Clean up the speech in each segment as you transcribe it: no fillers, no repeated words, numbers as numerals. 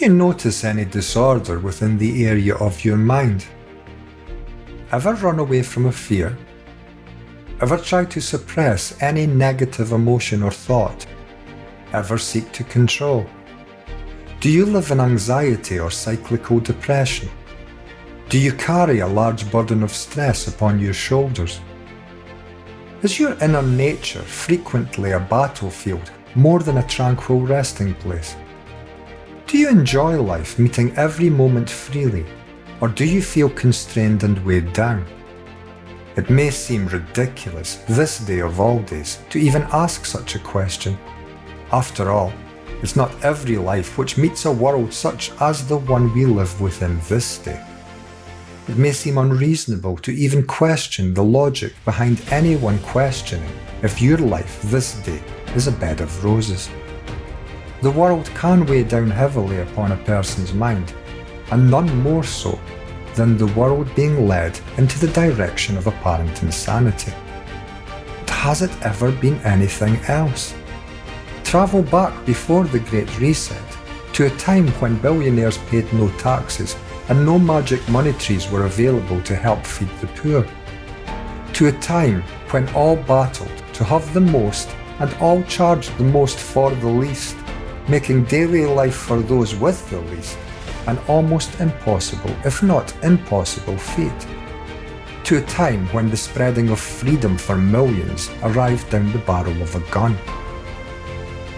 you notice any disorder within the area of your mind? Ever run away from a fear? Ever try to suppress any negative emotion or thought? Ever seek to control? Do you live in anxiety or cyclical depression? Do you carry a large burden of stress upon your shoulders? Is your inner nature frequently a battlefield more than a tranquil resting place? Do you enjoy life, meeting every moment freely, or do you feel constrained and weighed down? It may seem ridiculous, this day of all days, to even ask such a question. After all, it's not every life which meets a world such as the one we live within this day. It may seem unreasonable to even question the logic behind anyone questioning if your life this day is a bed of roses. The world can weigh down heavily upon a person's mind, and none more so than the world being led into the direction of apparent insanity. But has it ever been anything else? Travel back before the Great Reset, to a time when billionaires paid no taxes and no magic money trees were available to help feed the poor. To a time when all battled to have the most and all charged the most for the least, making daily life for those with the least an almost impossible, if not impossible, feat. To a time when the spreading of freedom for millions arrived down the barrel of a gun.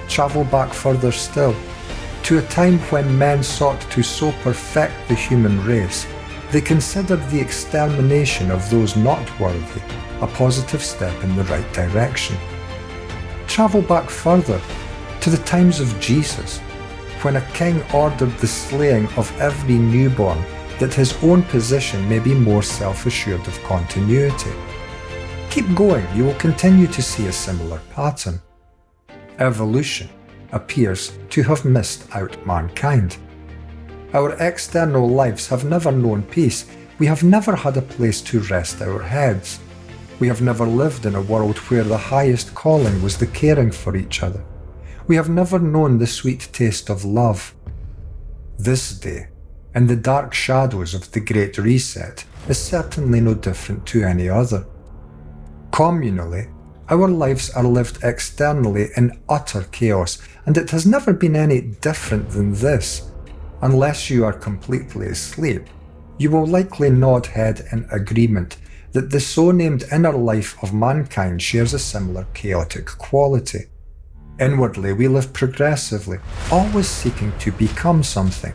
Travel back further still, to a time when men sought to so perfect the human race, they considered the extermination of those not worthy a positive step in the right direction. Travel back further, to the times of Jesus, when a king ordered the slaying of every newborn, that his own position may be more self-assured of continuity. Keep going, you will continue to see a similar pattern. Evolution appears to have missed out mankind. Our external lives have never known peace. We have never had a place to rest our heads. We have never lived in a world where the highest calling was the caring for each other. We have never known the sweet taste of love. This day, in the dark shadows of the Great Reset, is certainly no different to any other. Communally, our lives are lived externally in utter chaos, and it has never been any different than this. Unless you are completely asleep, you will likely nod head in agreement that the so-named inner life of mankind shares a similar chaotic quality. Inwardly, we live progressively, always seeking to become something.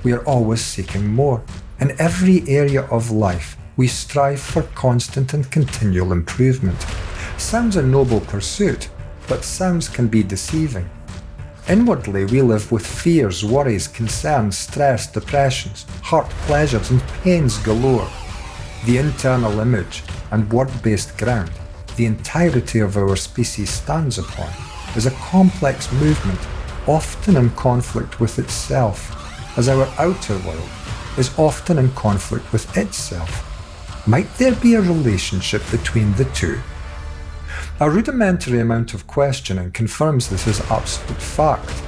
We are always seeking more. In every area of life, we strive for constant and continual improvement. Sounds a noble pursuit, but sounds can be deceiving. Inwardly, we live with fears, worries, concerns, stress, depressions, hurt, pleasures, and pains galore. The internal image and word-based ground the entirety of our species stands upon is a complex movement, often in conflict with itself, as our outer world is often in conflict with itself. Might there be a relationship between the two? A rudimentary amount of questioning confirms this as absolute fact.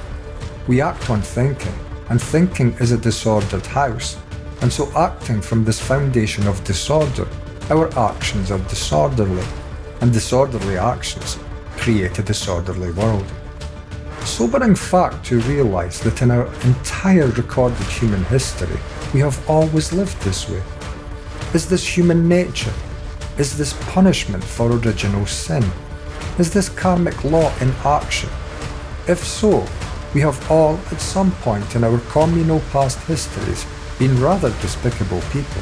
We act on thinking, and thinking is a disordered house, and so acting from this foundation of disorder, our actions are disorderly, and disorderly actions create a disorderly world. Sobering fact to realise that in our entire recorded human history, we have always lived this way. Is this human nature? Is this punishment for original sin? Is this karmic law in action? If so, we have all, at some point in our communal past histories, been rather despicable people.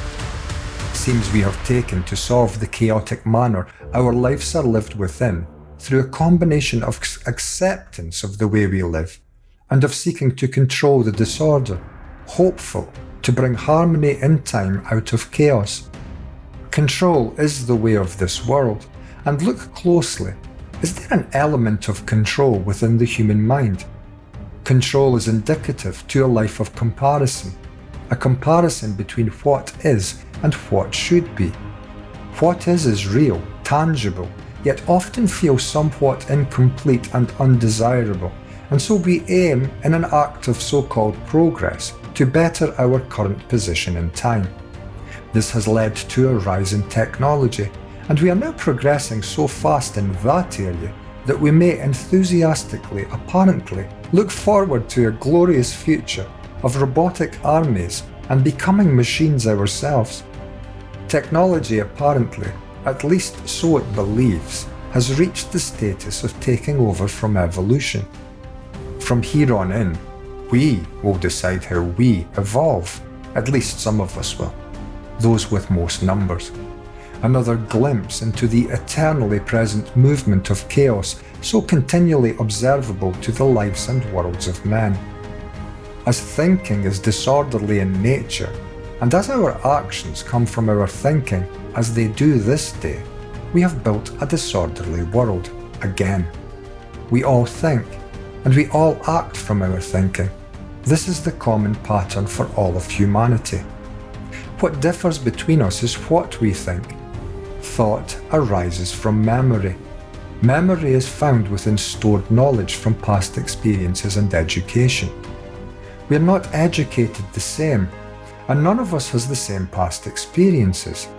Seems we have taken to solve the chaotic manner our lives are lived within through a combination of acceptance of the way we live and of seeking to control the disorder, hopeful to bring harmony in time out of chaos. Control is the way of this world, and look closely. Is there an element of control within the human mind? Control is indicative to a life of comparison, a comparison between what is and what should be. What is real, tangible, yet often feels somewhat incomplete and undesirable, and so we aim in an act of so-called progress to better our current position in time. This has led to a rise in technology, and we are now progressing so fast in that area that we may enthusiastically, apparently, look forward to a glorious future of robotic armies and becoming machines ourselves. Technology apparently, at least so it believes, has reached the status of taking over from evolution. From here on in, we will decide how we evolve, at least some of us will, those with most numbers. Another glimpse into the eternally present movement of chaos so continually observable to the lives and worlds of men. As thinking is disorderly in nature, and as our actions come from our thinking, as they do this day, we have built a disorderly world again. We all think, and we all act from our thinking. This is the common pattern for all of humanity. What differs between us is what we think. Thought arises from memory. Memory is found within stored knowledge from past experiences and education. We are not educated the same, and none of us has the same past experiences.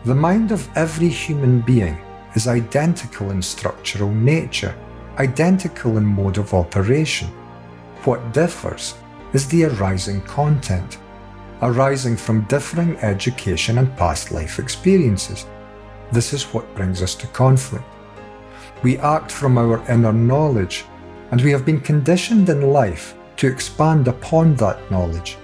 The mind of every human being is identical in structural nature, identical in mode of operation. What differs is the arising content, arising from differing education and past life experiences. This is what brings us to conflict. We act from our inner knowledge, and we have been conditioned in life to expand upon that knowledge,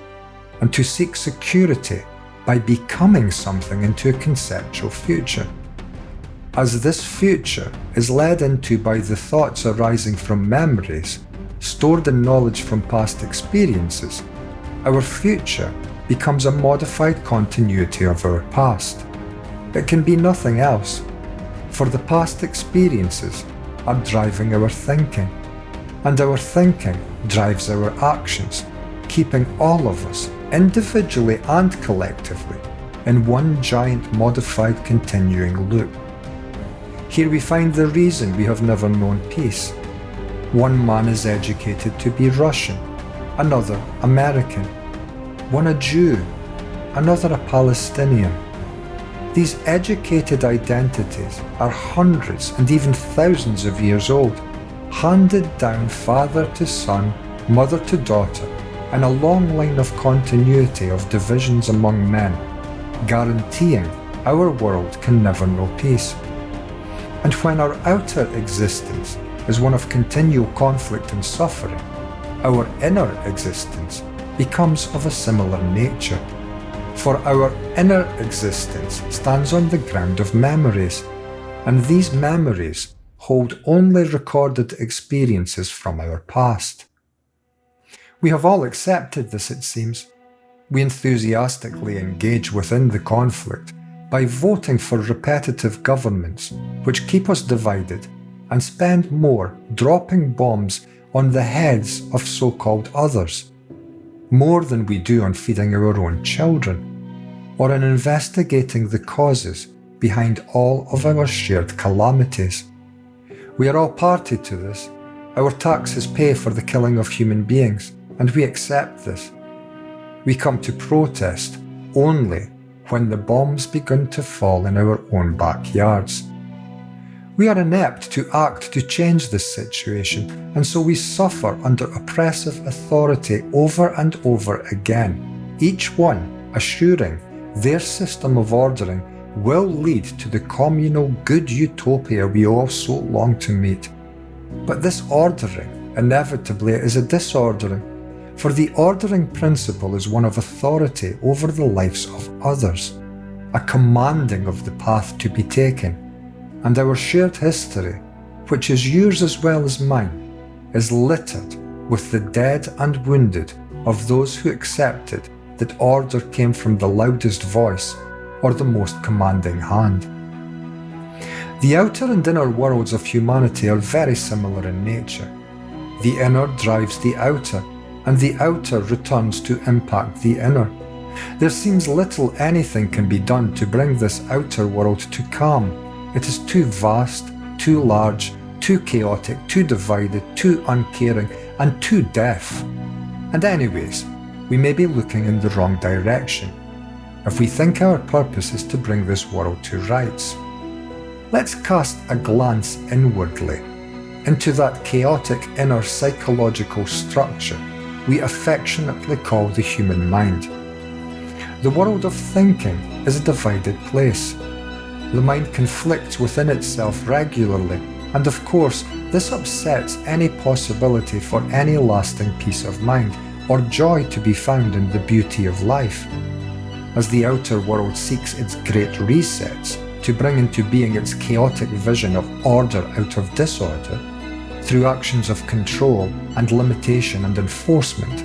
and to seek security by becoming something into a conceptual future. As this future is led into by the thoughts arising from memories, stored in knowledge from past experiences, our future becomes a modified continuity of our past. It can be nothing else, for the past experiences are driving our thinking, and our thinking drives our actions, keeping all of us, individually and collectively, in one giant modified continuing loop. Here we find the reason we have never known peace. One man is educated to be Russian, another American, one a Jew, another a Palestinian. These educated identities are hundreds and even thousands of years old, handed down father to son, mother to daughter, in a long line of continuity of divisions among men, guaranteeing our world can never know peace. And when our outer existence is one of continual conflict and suffering, our inner existence becomes of a similar nature. For our inner existence stands on the ground of memories, and these memories hold only recorded experiences from our past. We have all accepted this, it seems. We enthusiastically engage within the conflict by voting for repetitive governments which keep us divided and spend more dropping bombs on the heads of so-called others, more than we do on feeding our own children, or in investigating the causes behind all of our shared calamities. We are all party to this. Our taxes pay for the killing of human beings, and we accept this. We come to protest only when the bombs begin to fall in our own backyards. We are inept to act to change this situation, and so we suffer under oppressive authority over and over again, each one assuring their system of ordering will lead to the communal good utopia we all so long to meet. But this ordering inevitably is a disordering, for the ordering principle is one of authority over the lives of others, a commanding of the path to be taken, and our shared history, which is yours as well as mine, is littered with the dead and wounded of those who accepted that order came from the loudest voice or the most commanding hand. The outer and inner worlds of humanity are very similar in nature. The inner drives the outer, and the outer returns to impact the inner. There seems little anything can be done to bring this outer world to calm. It is too vast, too large, too chaotic, too divided, too uncaring, and too deaf. And anyways, we may be looking in the wrong direction if we think our purpose is to bring this world to rights. Let's cast a glance inwardly into that chaotic inner psychological structure we affectionately call the human mind. The world of thinking is a divided place. The mind conflicts within itself regularly, and of course, this upsets any possibility for any lasting peace of mind or joy to be found in the beauty of life. As the outer world seeks its great resets to bring into being its chaotic vision of order out of disorder, through actions of control and limitation and enforcement,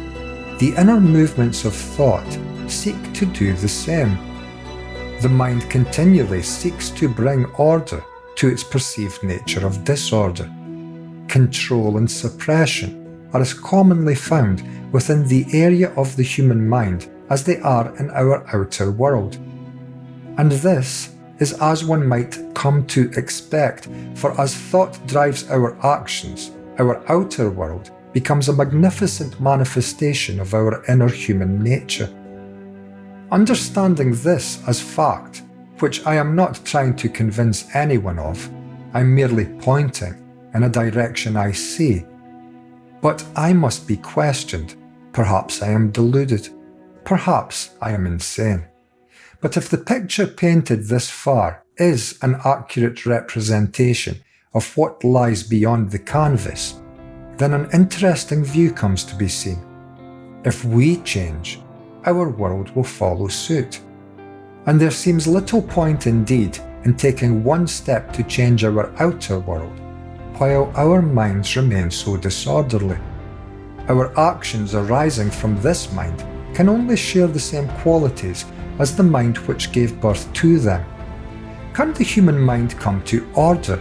the inner movements of thought seek to do the same. The mind continually seeks to bring order to its perceived nature of disorder. Control and suppression are as commonly found within the area of the human mind as they are in our outer world. And this is as one might come to expect, for as thought drives our actions, our outer world becomes a magnificent manifestation of our inner human nature. Understanding this as fact, which I am not trying to convince anyone of, I'm merely pointing in a direction I see. But I must be questioned. Perhaps I am deluded. Perhaps I am insane. But if the picture painted this far is an accurate representation of what lies beyond the canvas, then an interesting view comes to be seen. If we change, our world will follow suit. And there seems little point indeed in taking one step to change our outer world, while our minds remain so disorderly. Our actions arising from this mind can only share the same qualities as the mind which gave birth to them. Can the human mind come to order?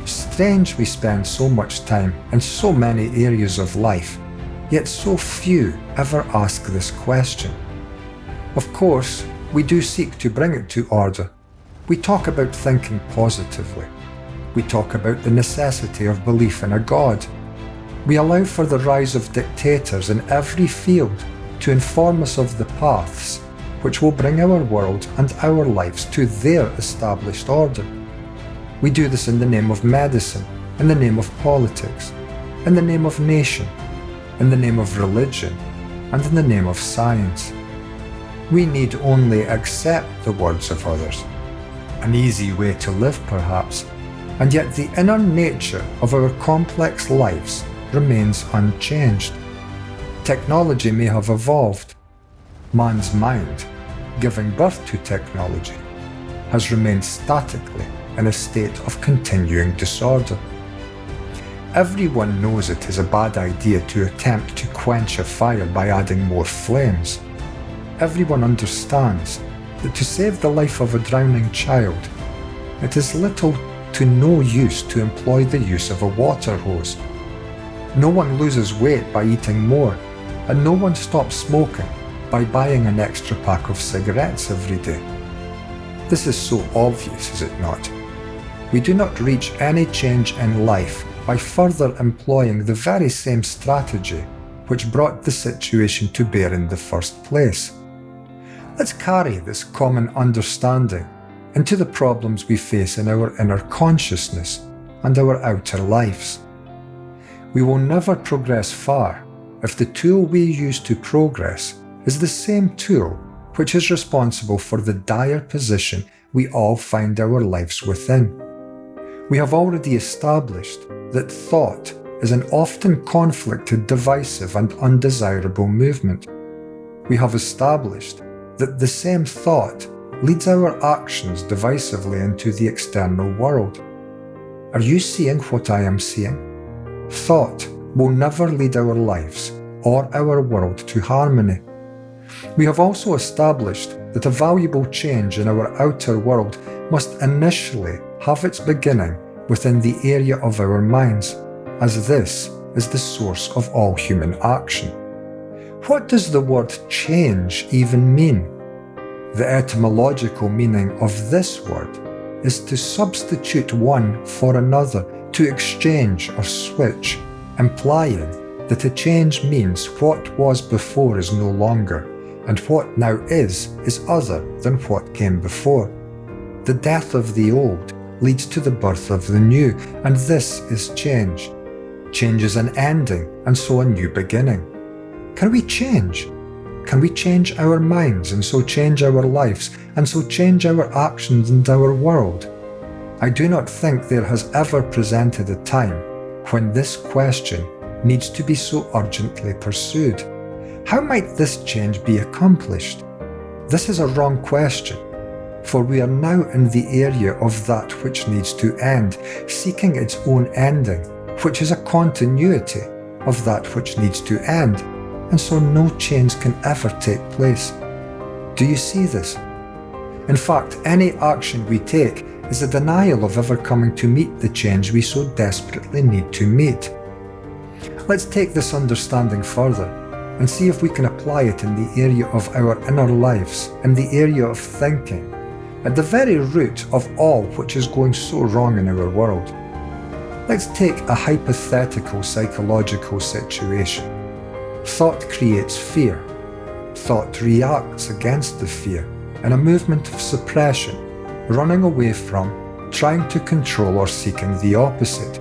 Strange we spend so much time in so many areas of life, yet so few ever ask this question. Of course, we do seek to bring it to order. We talk about thinking positively. We talk about the necessity of belief in a God. We allow for the rise of dictators in every field to inform us of the paths which will bring our world and our lives to their established order. We do this in the name of medicine, in the name of politics, in the name of nation, in the name of religion, and in the name of science. We need only accept the words of others. An easy way to live, perhaps, and yet the inner nature of our complex lives remains unchanged. Technology may have evolved. Man's mind, giving birth to technology, has remained statically in a state of continuing disorder. Everyone knows it is a bad idea to attempt to quench a fire by adding more flames. Everyone understands that to save the life of a drowning child, it is little to no use to employ the use of a water hose. No one loses weight by eating more, and no one stops smoking by buying an extra pack of cigarettes every day. This is so obvious, is it not? We do not reach any change in life by further employing the very same strategy which brought the situation to bear in the first place. Let's carry this common understanding into the problems we face in our inner consciousness and our outer lives. We will never progress far if the tool we use to progress is the same tool which is responsible for the dire position we all find our lives within. We have already established that thought is an often conflicted, divisive, and undesirable movement. We have established that the same thought leads our actions divisively into the external world. Are you seeing what I am seeing? Thought will never lead our lives or our world to harmony. We have also established that a valuable change in our outer world must initially have its beginning within the area of our minds, as this is the source of all human action. What does the word change even mean? The etymological meaning of this word is to substitute one for another to exchange or switch, implying that a change means what was before is no longer, and what now is other than what came before. The death of the old leads to the birth of the new, and this is change. Change is an ending, and so a new beginning. Can we change? Can we change our minds and so change our lives, and so change our actions and our world? I do not think there has ever presented a time when this question needs to be so urgently pursued. How might this change be accomplished? This is a wrong question, for we are now in the area of that which needs to end, seeking its own ending, which is a continuity of that which needs to end, and so no change can ever take place. Do you see this? In fact, any action we take is a denial of ever coming to meet the change we so desperately need to meet. Let's take this understanding further and see if we can apply it in the area of our inner lives, in the area of thinking, at the very root of all which is going so wrong in our world. Let's take a hypothetical psychological situation. Thought creates fear. Thought reacts against the fear in a movement of suppression, running away from, trying to control or seeking the opposite.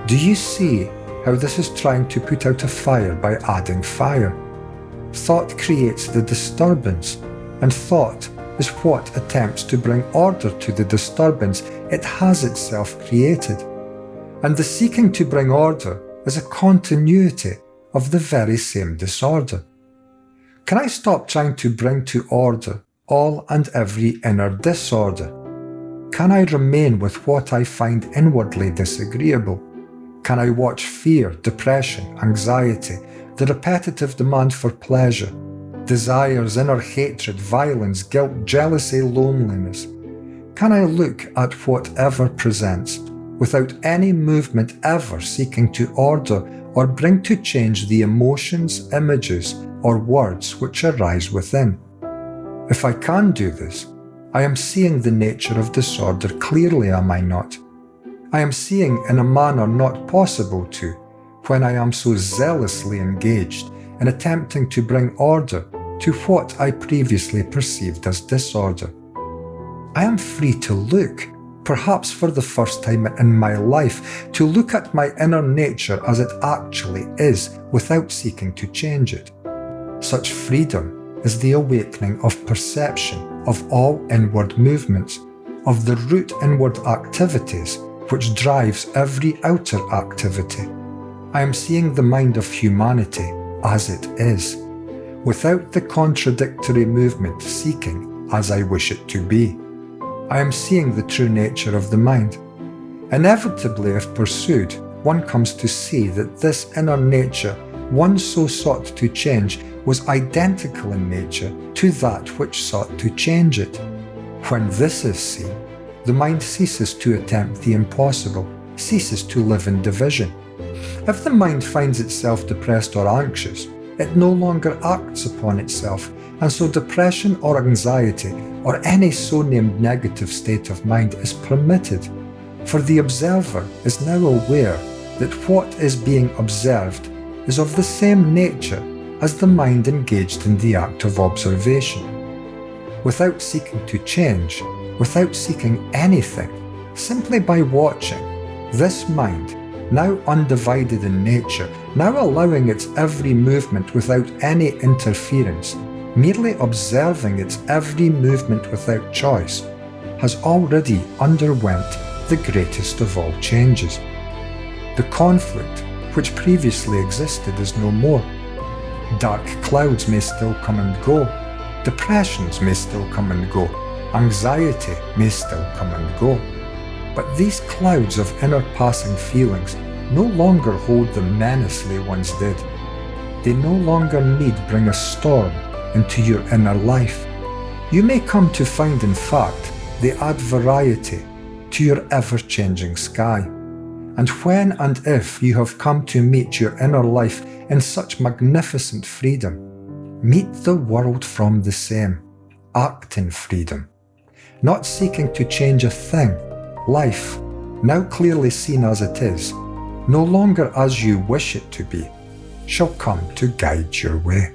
Do you see how this is trying to put out a fire by adding fire? Thought creates the disturbance, and thought is what attempts to bring order to the disturbance it has itself created. And the seeking to bring order is a continuity of the very same disorder. Can I stop trying to bring to order all and every inner disorder? Can I remain with what I find inwardly disagreeable? Can I watch fear, depression, anxiety, the repetitive demand for pleasure, desires, inner hatred, violence, guilt, jealousy, loneliness? Can I look at whatever presents without any movement ever seeking to order or bring to change the emotions, images, or words which arise within? If I can do this, I am seeing the nature of disorder clearly, am I not? I am seeing in a manner not possible to, when I am so zealously engaged in attempting to bring order to what I previously perceived as disorder. I am free to look, perhaps for the first time in my life, to look at my inner nature as it actually is without seeking to change it. Such freedom is the awakening of perception of all inward movements, of the root inward activities which drives every outer activity. I am seeing the mind of humanity as it is, without the contradictory movement seeking as I wish it to be. I am seeing the true nature of the mind. Inevitably, if pursued, one comes to see that this inner nature one so sought to change was identical in nature to that which sought to change it. When this is seen, the mind ceases to attempt the impossible, ceases to live in division. If the mind finds itself depressed or anxious, it no longer acts upon itself, and so depression or anxiety or any so named negative state of mind is permitted, for the observer is now aware that what is being observed is of the same nature as the mind engaged in the act of observation. Without seeking to change, without seeking anything, simply by watching, this mind, now undivided in nature, now allowing its every movement without any interference, merely observing its every movement without choice, has already underwent the greatest of all changes. The conflict which previously existed is no more. Dark clouds may still come and go, depressions may still come and go, anxiety may still come and go, but these clouds of inner passing feelings no longer hold the menace they once did. They no longer need bring a storm into your inner life. You may come to find, in fact, they add variety to your ever-changing sky. And when and if you have come to meet your inner life in such magnificent freedom, meet the world from the same, act in freedom, not seeking to change a thing. Life, now clearly seen as it is, no longer as you wish it to be, shall come to guide your way.